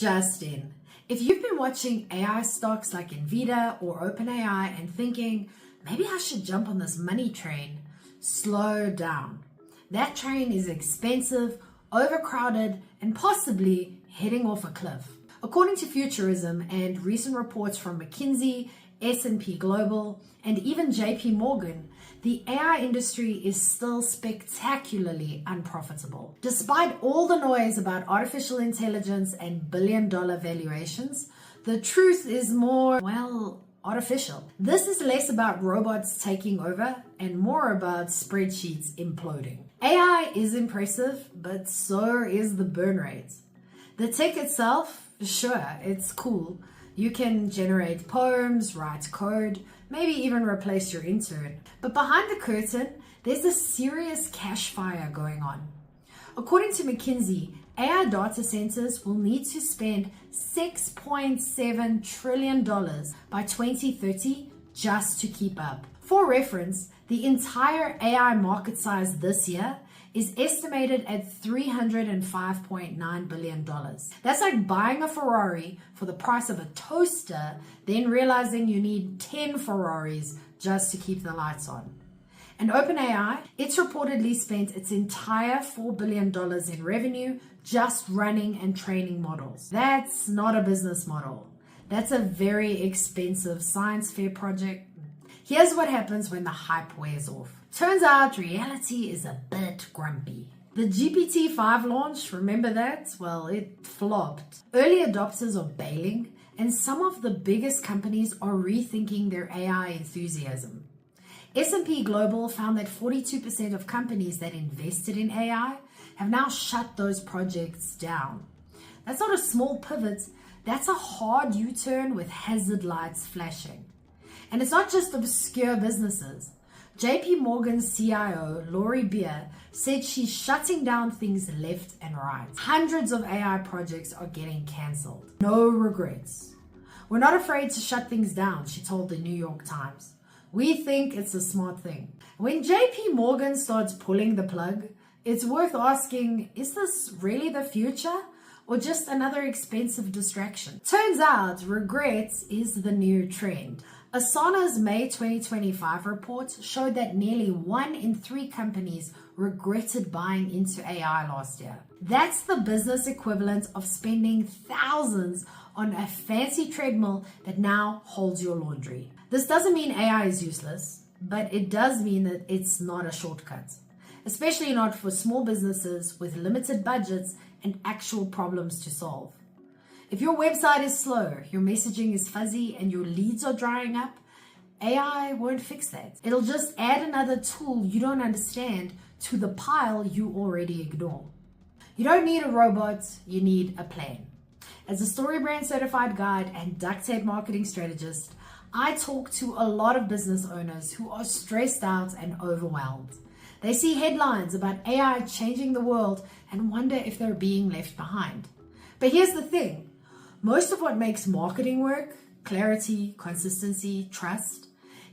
just in. If you've been watching AI stocks like Nvidia or OpenAI and thinking, maybe I should jump on this money train, slow down. That train is expensive, overcrowded, and possibly heading off a cliff. According to Futurism and recent reports from McKinsey, S&P Global, and even JP Morgan, the AI industry is still spectacularly unprofitable. Despite all the noise about artificial intelligence and billion-dollar valuations, the truth is more, well, artificial. This is less about robots taking over and more about spreadsheets imploding. AI is impressive, but so is the burn rate. The tech itself, sure, it's cool. You can generate poems, write code, maybe even replace your intern. But behind the curtain, there's a serious cash fire going on. According to McKinsey, AI data centers will need to spend $6.7 trillion by 2030 just to keep up. For reference, the entire AI market size this year is estimated at $305.9 billion. That's like buying a Ferrari for the price of a toaster, then realizing you need 10 Ferraris just to keep the lights on. And OpenAI, it's reportedly spent its entire $4 billion in revenue just running and training models. That's not a business model. That's a very expensive science fair project. Here's what happens when the hype wears off. Turns out reality is a bit grumpy. The GPT-5 launch, remember that? Well, it flopped. Early adopters are bailing, and some of the biggest companies are rethinking their AI enthusiasm. S&P Global found that 42% of companies that invested in AI have now shut those projects down. That's not a small pivot, that's a hard U-turn with hazard lights flashing. And it's not just obscure businesses. JP Morgan's CIO, Lori Beer, said she's shutting down things left and right. Hundreds of AI projects are getting cancelled. No regrets. We're not afraid to shut things down, she told the New York Times. We think it's a smart thing. When JP Morgan starts pulling the plug, it's worth asking, is this really the future or just another expensive distraction? Turns out regrets is the new trend. Asana's May 2025 report showed that nearly 1 in 3 companies regretted buying into AI last year. That's the business equivalent of spending thousands on a fancy treadmill that now holds your laundry. This doesn't mean AI is useless, but it does mean that it's not a shortcut, especially not for small businesses with limited budgets and actual problems to solve. If your website is slow, your messaging is fuzzy, and your leads are drying up, AI won't fix that. It'll just add another tool you don't understand to the pile you already ignore. You don't need a robot, you need a plan. As a StoryBrand certified guide and duct tape marketing strategist, I talk to a lot of business owners who are stressed out and overwhelmed. They see headlines about AI changing the world and wonder if they're being left behind. But here's the thing. Most of what makes marketing work, clarity, consistency, trust,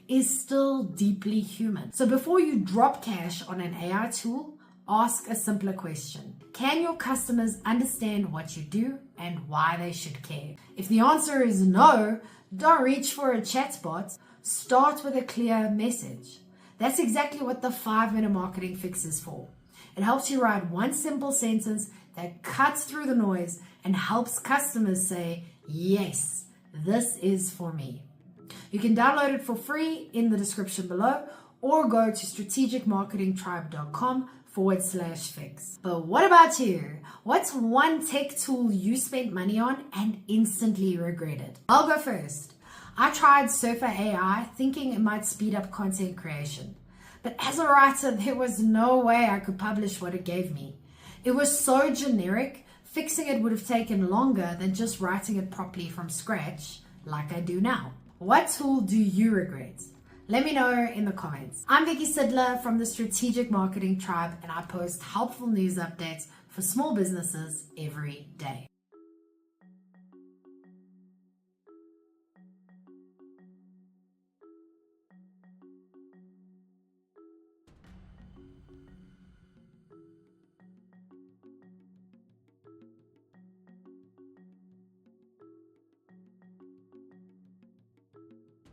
is still deeply human. So before you drop cash on an AI tool, ask a simpler question. Can your customers understand what you do and why they should care? If the answer is no, don't reach for a chatbot. Start with a clear message. That's exactly what the 5-minute marketing fix is for. It helps you write one simple sentence that cuts through the noise and helps customers say, yes, this is for me. You can download it for free in the description below or go to strategicmarketingtribe.com/fix. But what about you? What's one tech tool you spent money on and instantly regretted? I'll go first. I tried Surfer AI thinking it might speed up content creation. But as a writer, there was no way I could publish what it gave me. It was so generic, fixing it would have taken longer than just writing it properly from scratch, like I do now. What tool do you regret? Let me know in the comments. I'm Vicky Sidler from the Strategic Marketing Tribe, and I post helpful news updates for small businesses every day.